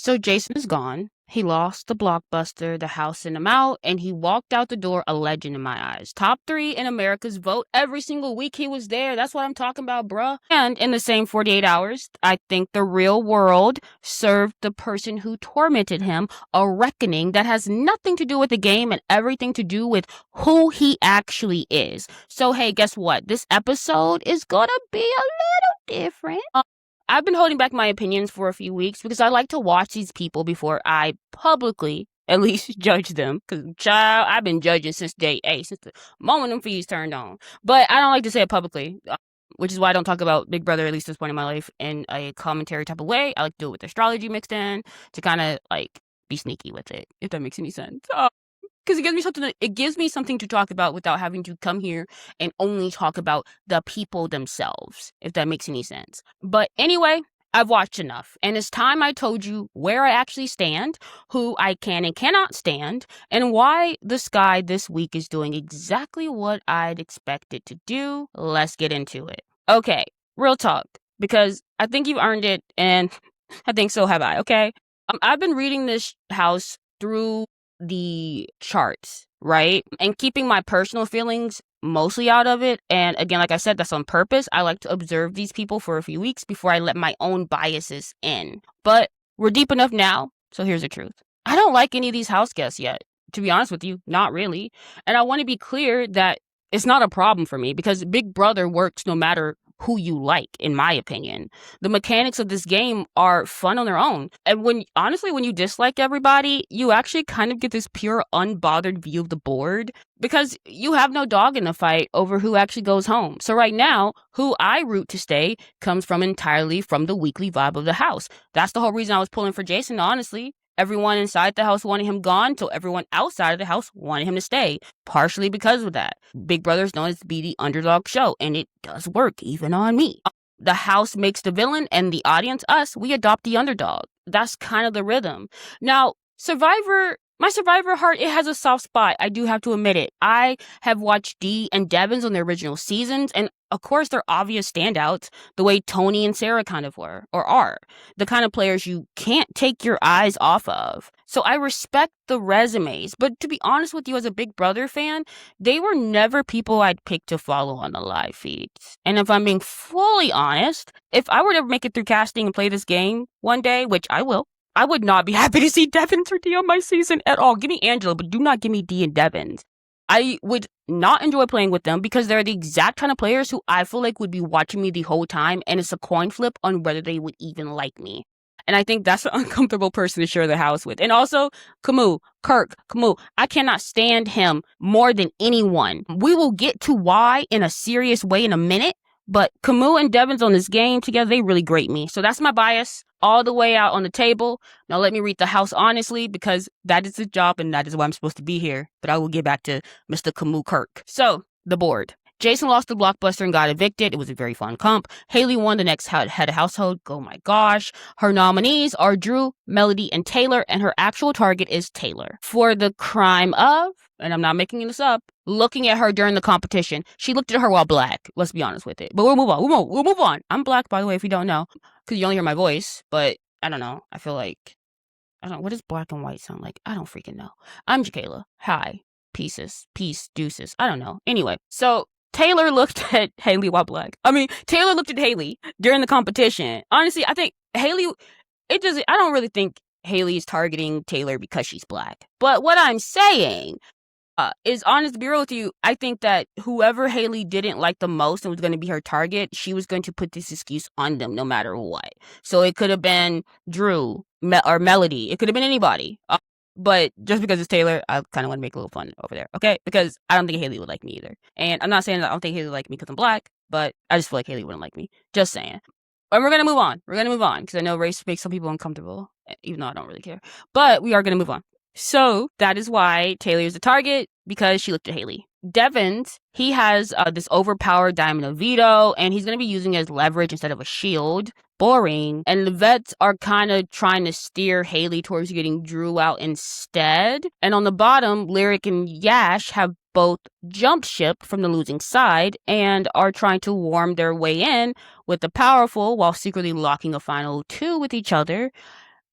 So Jason is gone. He lost the blockbuster, the house sent him out, and he walked out the door a legend in my eyes. Top 3 in America's vote every single week he was there. That's what I'm talking about, bruh. And in the same 48 hours, I think the real world served the person who tormented him a reckoning that has nothing to do with the game and everything to do with who he actually is. So hey, guess what? This episode is gonna be a little different. I've been holding back my opinions for a few weeks because I like to watch these people before I publicly at least judge them. Because, child, I've been judging since day A, since the moment them feeds turned on. But I don't like to say it publicly, which is why I don't talk about Big Brother, at least this point in my life, in a commentary type of way. I like to do it with astrology mixed in to kind of, like, be sneaky with it, if that makes any sense. Because it gives me something to talk about without having to come here and only talk about the people themselves, if that makes any sense. But anyway, I've watched enough, and it's time I told you where I actually stand, who I can and cannot stand, and why the sky this week is doing exactly what I'd expect it to do. Let's get into it. Okay, real talk, because I think you've earned it, and I think so have I, okay? I've been reading this house through the charts, right? And keeping my personal feelings mostly out of it. And again, like I said, that's on purpose. I like to observe these people for a few weeks before I let my own biases in. But we're deep enough now, so here's the truth. I don't like any of these house guests yet. To be honest with you, not really. And I want to be clear that it's not a problem for me because Big Brother works no matter who you like, in my opinion. The mechanics of this game are fun on their own. And when you dislike everybody, you actually kind of get this pure, unbothered view of the board because you have no dog in the fight over who actually goes home. So right now, who I root to stay comes from entirely from the weekly vibe of the house. That's the whole reason I was pulling for Jason, honestly. Everyone inside the house wanted him gone, so everyone outside of the house wanted him to stay, partially because of that. Big Brother's known as to be the underdog show, and it does work, even on me. The house makes the villain, and the audience, us, we adopt the underdog. That's kind of the rhythm. Now, my Survivor heart, it has a soft spot. I do have to admit it. I have watched Dee and Devins on their original seasons, and of course, they're obvious standouts, the way Tony and Sarah kind of were, or are. The kind of players you can't take your eyes off of. So I respect the resumes, but to be honest with you, as a Big Brother fan, they were never people I'd pick to follow on the live feeds. And if I'm being fully honest, if I were to ever make it through casting and play this game one day, which I will, I would not be happy to see Devins or Dee on my season at all. Give me Angela, but do not give me Dee and Devins. I would not enjoy playing with them because they're the exact kind of players who I feel like would be watching me the whole time, and it's a coin flip on whether they would even like me. And I think that's an uncomfortable person to share the house with. And also, Kamu, I cannot stand him more than anyone. We will get to why in a serious way in a minute, but Kamu and Devins on this game together, they really grate me. So that's my bias all the way out on the table. Now let me read the house honestly because that is the job and that is why I'm supposed to be here. But I will get back to Mr. Kamu Kirk. So, the board. Jason lost the blockbuster and got evicted. It was a very fun comp. Haley won the next head of household. Oh my gosh. Her nominees are Drew, Melody, and Taylor, and her actual target is Taylor. For the crime of, and I'm not making this up, looking at her during the competition. She looked at her while black. Let's be honest with it. But we'll move on. We'll move on. I'm black, by the way, if you don't know. Because you only hear my voice. But I don't know. I feel like, what does black and white sound like? I don't freaking know. I'm Jakayla. Hi. Peace, deuces. I don't know. Anyway, so Taylor looked at Haley while black. Taylor looked at Haley during the competition. Honestly, I think Haley, I don't really think Haley is targeting Taylor because she's black. But what I'm saying is, honest to be real with you, I think that whoever Haley didn't like the most and was going to be her target, she was going to put this excuse on them no matter what. So it could have been Drew or Melody. It could have been anybody. But just because it's Taylor, I kind of want to make a little fun over there, okay? Because I don't think Haley would like me either. And I'm not saying that I don't think Haley would like me because I'm black, but I just feel like Haley wouldn't like me. Just saying. And we're going to move on. Because I know race makes some people uncomfortable, even though I don't really care. But we are going to move on. So that is why Taylor is the target, because she looked at Haley. Devins, he has this overpowered diamond of veto, and he's going to be using it as leverage instead of a shield. Boring. And the vets are kind of trying to steer Haley towards getting Drew out instead. And on the bottom, Lyric and Yash have both jumped ship from the losing side and are trying to warm their way in with the powerful while secretly locking a final 2 with each other.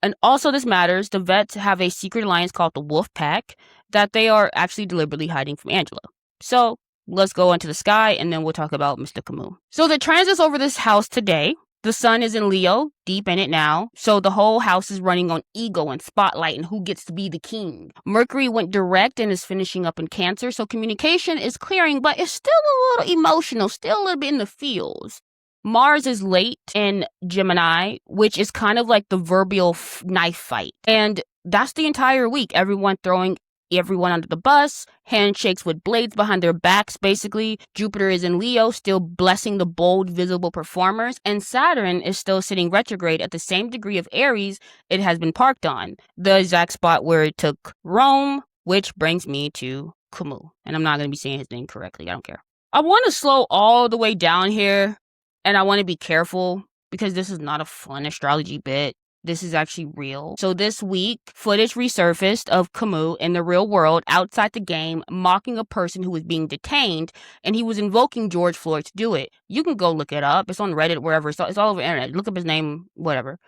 And also this matters, the vets have a secret alliance called the Wolf Pack that they are actually deliberately hiding from Angela. So let's go into the sky and then we'll talk about Mr. Kamu. So the transits over this house today, the sun is in Leo, deep in it now. So the whole house is running on ego and spotlight and who gets to be the king. Mercury went direct and is finishing up in Cancer. So communication is clearing, but it's still a little emotional, still a little bit in the feels. Mars is late in Gemini, which is kind of like the proverbial knife fight. And that's the entire week. Everyone throwing everyone under the bus, handshakes with blades behind their backs, basically. Jupiter is in Leo, still blessing the bold, visible performers, and Saturn is still sitting retrograde at the same degree of Aries it has been parked on, the exact spot where it took Rome, which brings me to Kamu. And I'm not going to be saying his name correctly, I don't care. I want to slow all the way down here, and I want to be careful, because this is not a fun astrology bit. This is actually real. So this week, footage resurfaced of Kamu in the real world outside the game mocking a person who was being detained, and he was invoking George Floyd to do it. You can go look it up. It's on Reddit, wherever. It's all over the internet. Look up his name, whatever.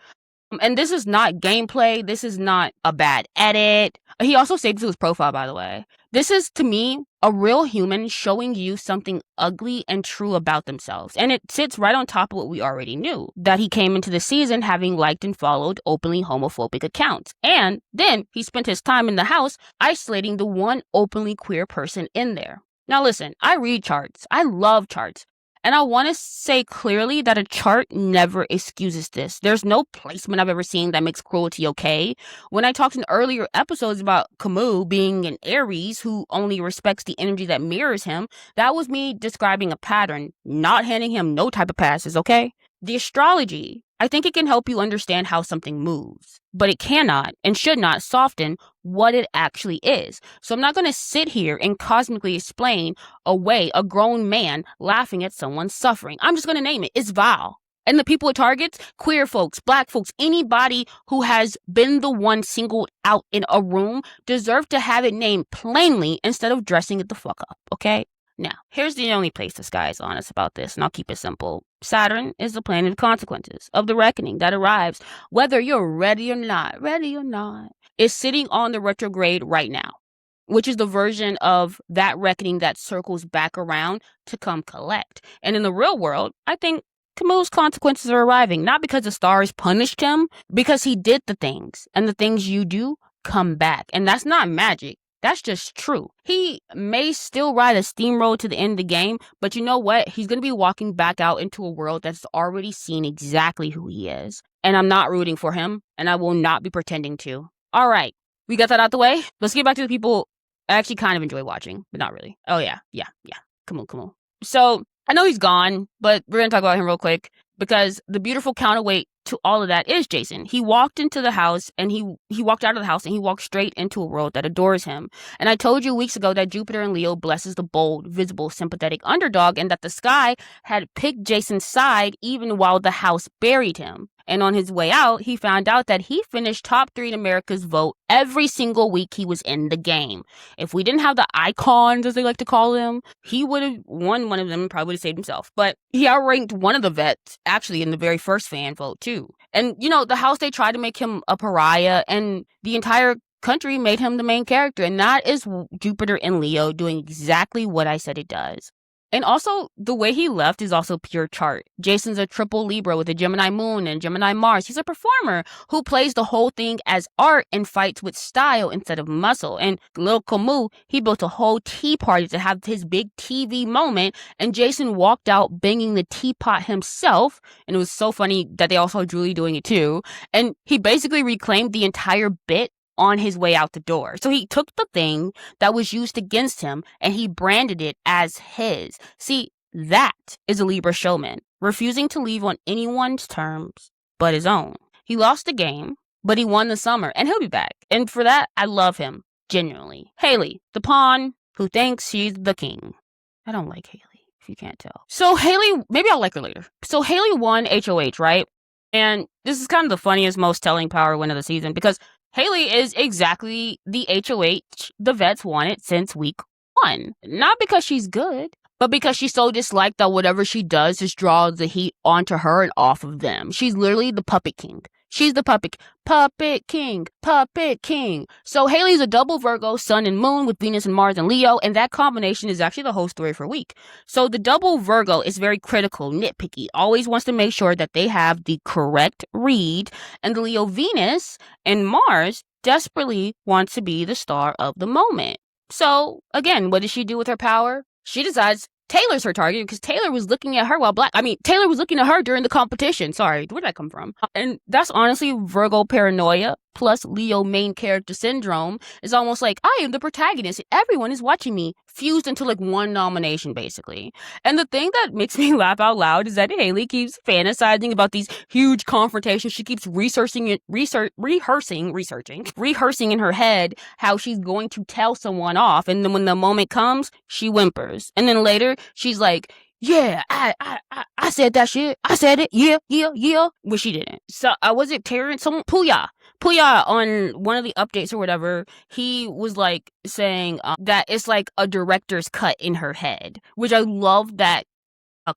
And this is not gameplay. This is not a bad edit. He also saved it to his profile, by the way. This is, to me, a real human showing you something ugly and true about themselves. And it sits right on top of what we already knew, that he came into the season having liked and followed openly homophobic accounts. And then he spent his time in the house isolating the one openly queer person in there. Now listen, I read charts. I love charts. And I want to say clearly that a chart never excuses this. There's no placement I've ever seen that makes cruelty okay. When I talked in earlier episodes about Kamu being an Aries who only respects the energy that mirrors him, that was me describing a pattern, not handing him no type of passes, okay? The astrology, I think it can help you understand how something moves, but it cannot and should not soften what it actually is. So I'm not going to sit here and cosmically explain away a grown man laughing at someone's suffering. I'm just going to name it. It's vile. And the people it targets, queer folks, black folks, anybody who has been the one singled out in a room deserve to have it named plainly instead of dressing it the fuck up, okay? Now, here's the only place the sky is honest about this, and I'll keep it simple. Saturn is the planet of consequences, of the reckoning that arrives, whether you're ready or not, is sitting on the retrograde right now, which is the version of that reckoning that circles back around to come collect. And in the real world, I think Kamu's consequences are arriving, not because the stars punished him, because he did the things, and the things you do come back. And that's not magic. That's just true. He may still ride a steamroll to the end of the game, but you know what? He's going to be walking back out into a world that's already seen exactly who he is. And I'm not rooting for him, and I will not be pretending to. All right, we got that out the way. Let's get back to the people I actually kind of enjoy watching, but not really. Oh, yeah. Come on. So I know he's gone, but we're going to talk about him real quick because the beautiful counterweight to all of that is Jason. He walked into the house and he walked out of the house and he walked straight into a world that adores him. And I told you weeks ago that Jupiter in Leo blesses the bold, visible, sympathetic underdog, and that the sky had picked Jason's side even while the house buried him. And on his way out, he found out that he finished top 3 in America's vote every single week he was in the game. If we didn't have the icons, as they like to call them, he would have won one of them and probably would have saved himself. But he outranked one of the vets, actually, in the very first fan vote, too. And, you know, the house, they tried to make him a pariah, and the entire country made him the main character. And that is Jupiter in Leo doing exactly what I said it does. And also, the way he left is also pure chart. Jason's a triple Libra with a Gemini moon and Gemini Mars. He's a performer who plays the whole thing as art and fights with style instead of muscle. And Lil Kamu, he built a whole tea party to have his big TV moment, and Jason walked out banging the teapot himself. And it was so funny that they also saw Julie doing it too. And he basically reclaimed the entire bit on his way out the door. So he took the thing that was used against him and he branded it as his. See, that is a Libra showman, refusing to leave on anyone's terms but his own. He lost the game, but he won the summer, and he'll be back. And for that, I love him, genuinely. Haley, the pawn who thinks she's the king. I don't like Haley, if you can't tell. So Haley, maybe I'll like her later. So Haley won HOH, right? And this is kind of the funniest, most telling power win of the season, because Haley is exactly the HOH the vets wanted since week 1. Not because she's good, but because she's so disliked that whatever she does just draws the heat onto her and off of them. She's literally the puppet king. She's the puppet king, puppet king. So Haley's a double Virgo, sun and moon with Venus and Mars and Leo, and that combination is actually the whole story for a week. So the double Virgo is very critical, nitpicky, always wants to make sure that they have the correct read, and the Leo Venus and Mars desperately wants to be the star of the moment. So again, what does she do with her power? She decides Taylor's her target because Taylor was looking at her Taylor was looking at her during the competition. Sorry, where did that come from? And that's honestly Virgo paranoia plus Leo main character syndrome. Is almost like I am the protagonist. Everyone is watching me, fused into like one nomination basically. And the thing that makes me laugh out loud is that Haley keeps fantasizing about these huge confrontations. She keeps rehearsing in her head how she's going to tell someone off, and then when the moment comes, she whimpers. And then later, she's like, yeah, I said that shit. I said it. Yeah. Well, she didn't. So, was it Terrence? Puya on one of the updates or whatever, he was like saying that it's like a director's cut in her head, which I love that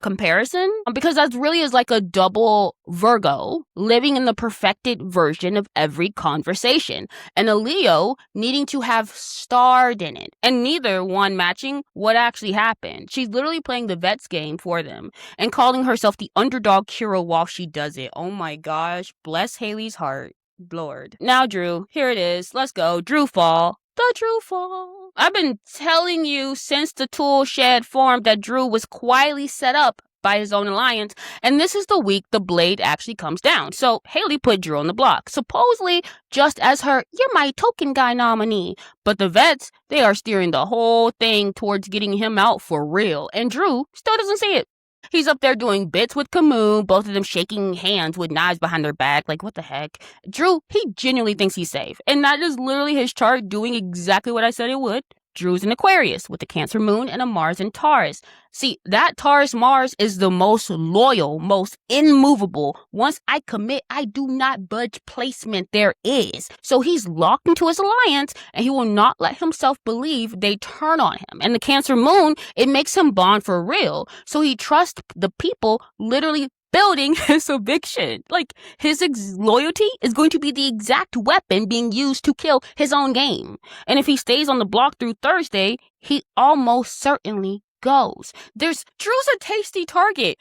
comparison because that really is like a double Virgo living in the perfected version of every conversation and a Leo needing to have starred in it, and neither one matching what actually happened. She's literally playing the vets game for them and calling herself the underdog hero while she does it. Oh my gosh, bless Haley's heart. Lord. Now, Drew, here it is. Let's go. Drew fall. The Drew fall. I've been telling you since the tool shed formed that Drew was quietly set up by his own alliance, and this is the week the blade actually comes down. So Haley put Drew on the block, supposedly just as her "you're my token guy" nominee. But the vets, they are steering the whole thing towards getting him out for real, and Drew still doesn't see it. He's up there doing bits with Kamu, both of them shaking hands with knives behind their back. Like, what the heck? Drew, he genuinely thinks he's safe. And that is literally his chart doing exactly what I said it would. Drew's an Aquarius with a Cancer moon and a Mars in Taurus. See, that Taurus Mars is the most loyal, most immovable. Once I commit, I do not budge placement there is. So he's locked into his alliance and he will not let himself believe they turn on him. And the Cancer moon, it makes him bond for real. So he trusts the people literally building his eviction. Like, his loyalty is going to be the exact weapon being used to kill his own game. And if he stays on the block through Thursday, he almost certainly goes. Drew's a tasty target.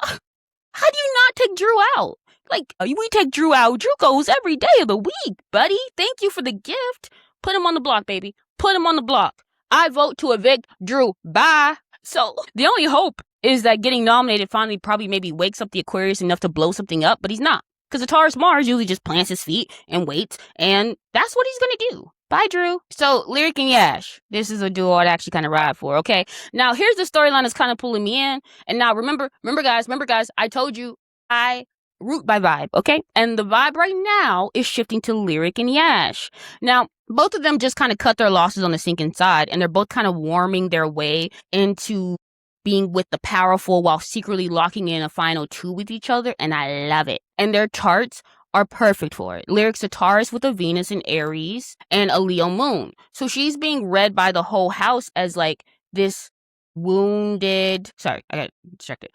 How do you not take Drew out? Like, we take Drew out. Drew goes every day of the week, buddy. Thank you for the gift. Put him on the block, baby. Put him on the block. I vote to evict Drew. Bye. So the only hope is that getting nominated finally probably maybe wakes up the Aquarius enough to blow something up, but he's not. Because the Taurus Mars usually just plants his feet and waits, and that's what he's going to do. Bye, Drew. So, Lyric and Yash. This is a duo I'd actually kind of ride for, okay? Now, here's the storyline that's kind of pulling me in. And now, remember guys, I told you I root by vibe, okay? And the vibe right now is shifting to Lyric and Yash. Now, both of them just kind of cut their losses on the sinking side, and they're both kind of warming their way into being with the powerful while secretly locking in a final two with each other, and I love it. And their charts are perfect for it. Lyric's a Taurus with a Venus in Aries and a Leo moon. So she's being read by the whole house as like this wounded... Sorry, I got distracted.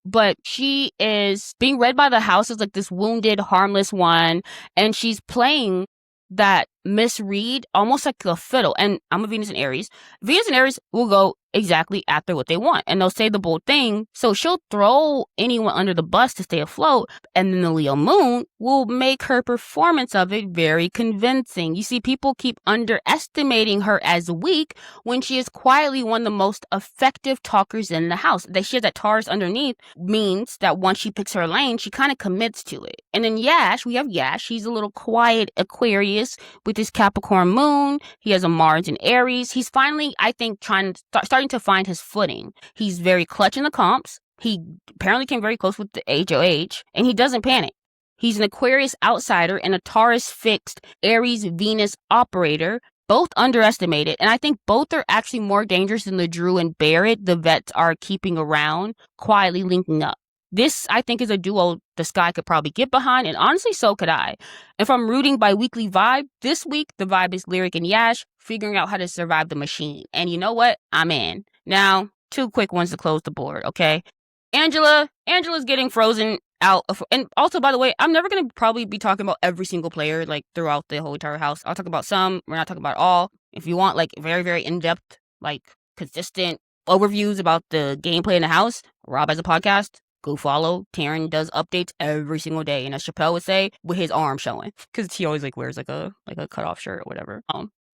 But she is being read by the house as like this wounded, harmless one, and she's playing that misread almost like a fiddle. And I'm a Venus in Aries. Venus in Aries will go exactly after what they want, and they'll say the bold thing, so she'll throw anyone under the bus to stay afloat, and then the Leo moon will make her performance of it very convincing. You see, people keep underestimating her as weak when she is quietly one of the most effective talkers in the house. That she has that Taurus underneath means that once she picks her lane, she kind of commits to it. And then Yash, we have Yash. He's a little quiet Aquarius with his Capricorn moon. He has a Mars in Aries. He's finally, I think, starting to find his footing. He's very clutch in the comps. He apparently came very close with the HOH, and he doesn't panic. He's an Aquarius outsider and a Taurus fixed Aries Venus operator, both underestimated, and I think both are actually more dangerous than the Drew and Barrett the vets are keeping around, quietly linking up. This, I think, is a duo the Sky could probably get behind, and honestly, so could I. If I'm rooting by weekly vibe, this week, the vibe is Lyric and Yash figuring out how to survive the machine. And you know what? I'm in. Now, two quick ones to close the board, okay? Angela's getting frozen out of, and also, by the way, I'm never going to probably be talking about every single player, like, throughout the whole entire house. I'll talk about some. We're not talking about all. If you want, like, very, very in-depth, like, consistent overviews about the gameplay in the house, Rob has a podcast. Go follow. Taryn does updates every single day, and as Chappelle would say, with his arm showing, because he always, like, wears, like a cutoff shirt or whatever.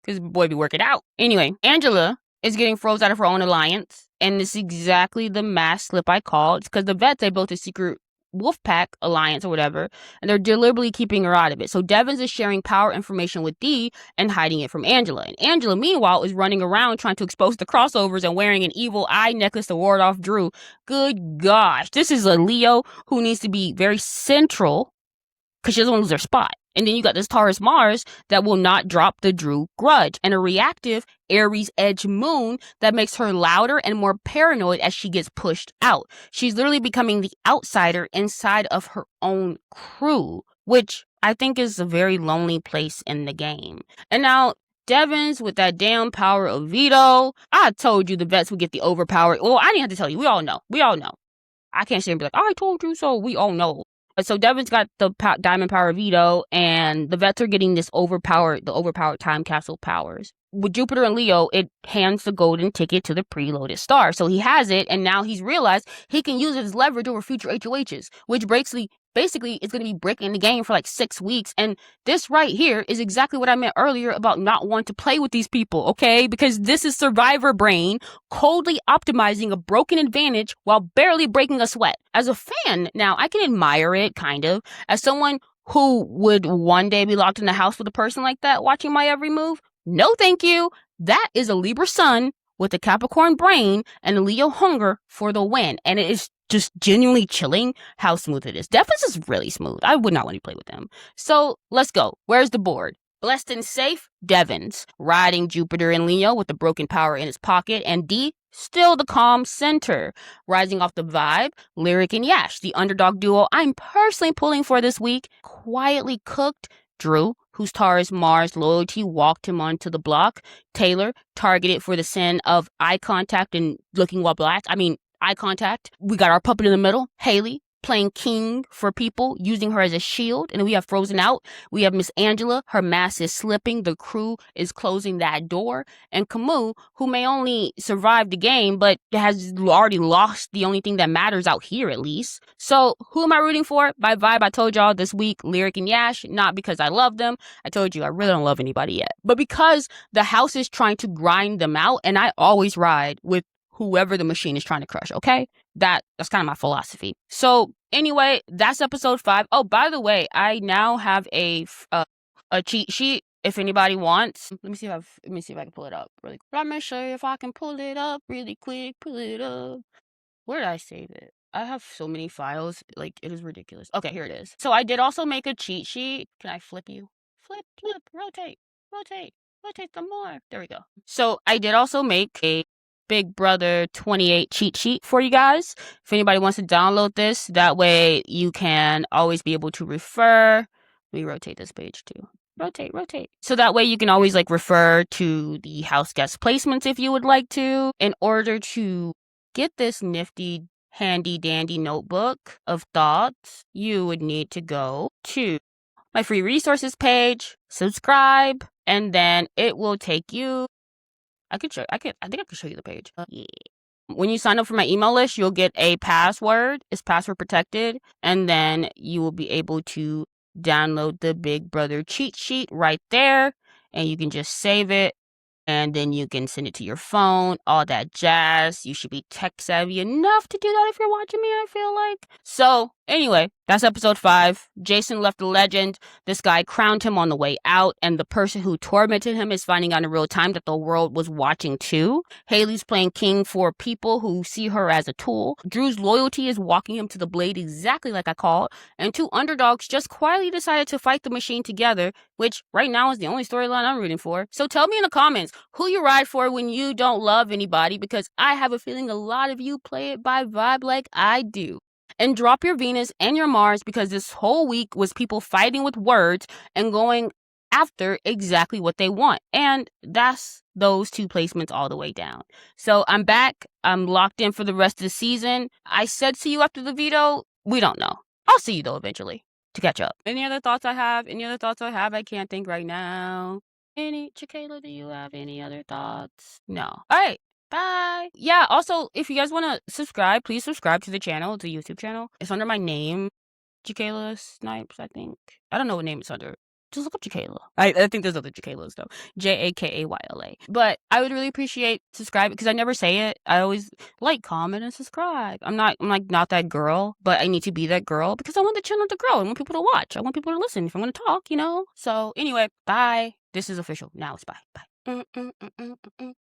Because boy be working out. Anyway, Angela is getting froze out of her own alliance, and it's exactly the mass slip I called. It's because the vets, they built a secret Wolfpack alliance or whatever, and they're deliberately keeping her out of it. So Devins is sharing power information with Dee and hiding it from Angela. And Angela, meanwhile, is running around trying to expose the crossovers and wearing an evil eye necklace to ward off Drew. Good gosh, this is a Leo who needs to be very central because she doesn't want to lose her spot. And then you got this Taurus Mars that will not drop the Drew grudge, and a reactive Aries edge moon that makes her louder and more paranoid as she gets pushed out. She's literally becoming the outsider inside of her own crew, which I think is a very lonely place in the game. And now Devins with that damn power of veto. I told you the vets would get the overpowered. Well, I didn't have to tell you. We all know. I can't sit and be like, I told you so. We all know. So Devin's got the diamond power veto, and the vets are getting the overpowered time capsule powers. With Jupiter and Leo, it hands the golden ticket to the preloaded star. So he has it, and now he's realized he can use it as leverage over future HOHs, which basically is going to be breaking the game for like 6 weeks. And this right here is exactly what I meant earlier about not wanting to play with these people, okay? Because this is survivor brain coldly optimizing a broken advantage while barely breaking a sweat. As a fan, now, I can admire it, kind of. As someone who would one day be locked in the house with a person like that watching my every move, no thank you. That is a Libra sun with a Capricorn brain and a Leo hunger for the win. And it is just genuinely chilling how smooth it is. Devins is really smooth. I would not want to play with them. So let's go. Where's the board? Blessed and safe, Devins, riding Jupiter and Leo with the broken power in his pocket, and Dee, still the calm center. Rising off the vibe, Lyric and Yash, the underdog duo I'm personally pulling for this week, quietly cooked Drew, whose Taurus Mars loyalty walked him onto the block. Taylor, targeted for the sin of eye contact and looking while black. Eye contact. We got our puppet in the middle, Haley, playing king for people, using her as a shield. And we have Frozen out. We have Miss Angela. Her mask is slipping. The crew is closing that door. And Kamu, who may only survive the game, but has already lost the only thing that matters out here, at least. So who am I rooting for? By vibe, I told y'all this week, Lyric and Yash, not because I love them. I told you I really don't love anybody yet. But because the house is trying to grind them out, and I always ride with whoever the machine is trying to crush, okay? That's kind of my philosophy. So anyway, that's episode 5. Oh, by the way, I now have a cheat sheet if anybody wants. Let me see if I can pull it up really quick. Let me show you if I can pull it up really quick. Pull it up. Where did I save it? I have so many files, like, it is ridiculous. Okay, here it is. So I did also make a cheat sheet. Can I flip you? Flip, rotate some more. There we go. So I did also make a Big Brother 28 cheat sheet for you guys. If anybody wants to download this, that way you can always be able to refer. Let me rotate this page too. Rotate. So that way you can always refer to the house guest placements if you would like to. In order to get this nifty, handy dandy notebook of thoughts, you would need to go to my free resources page, subscribe, and then it will take you. I think I can show you the page. Yeah. When you sign up for my email list, you'll get a password. It's password protected. And then you will be able to download the Big Brother cheat sheet right there. And you can just save it. And then you can send it to your phone, all that jazz. You should be tech savvy enough to do that if you're watching me, I feel like. So, anyway, that's episode 5. Jason left a legend. This guy crowned him on the way out, and the person who tormented him is finding out in real time that the world was watching too. Haley's playing king for people who see her as a tool. Drew's loyalty is walking him to the blade exactly like I called. And 2 underdogs just quietly decided to fight the machine together, which right now is the only storyline I'm rooting for. So tell me in the comments who you ride for when you don't love anybody, because I have a feeling a lot of you play it by vibe like I do. And drop your Venus and your Mars, because this whole week was people fighting with words and going after exactly what they want. And that's those 2 placements all the way down. So I'm back. I'm locked in for the rest of the season. I said see you after the veto. We don't know. I'll see you though eventually to catch up. Any other thoughts I have? I can't think right now. Chikayla, do you have any other thoughts? No. All right. Bye. Yeah, also, if you guys want to subscribe, please subscribe to the channel. It's a YouTube channel. It's under my name, Jakayla Snipes, I think. I don't know what name it's under. Just look up Jakayla. I think there's other Jakaylas though. Jakayla. But I would really appreciate subscribe because I never say it. I always like, comment, and subscribe. I'm like not that girl, but I need to be that girl because I want the channel to grow. I want people to watch. I want people to listen if I'm gonna talk, So anyway, bye. This is official. Now it's bye. Bye.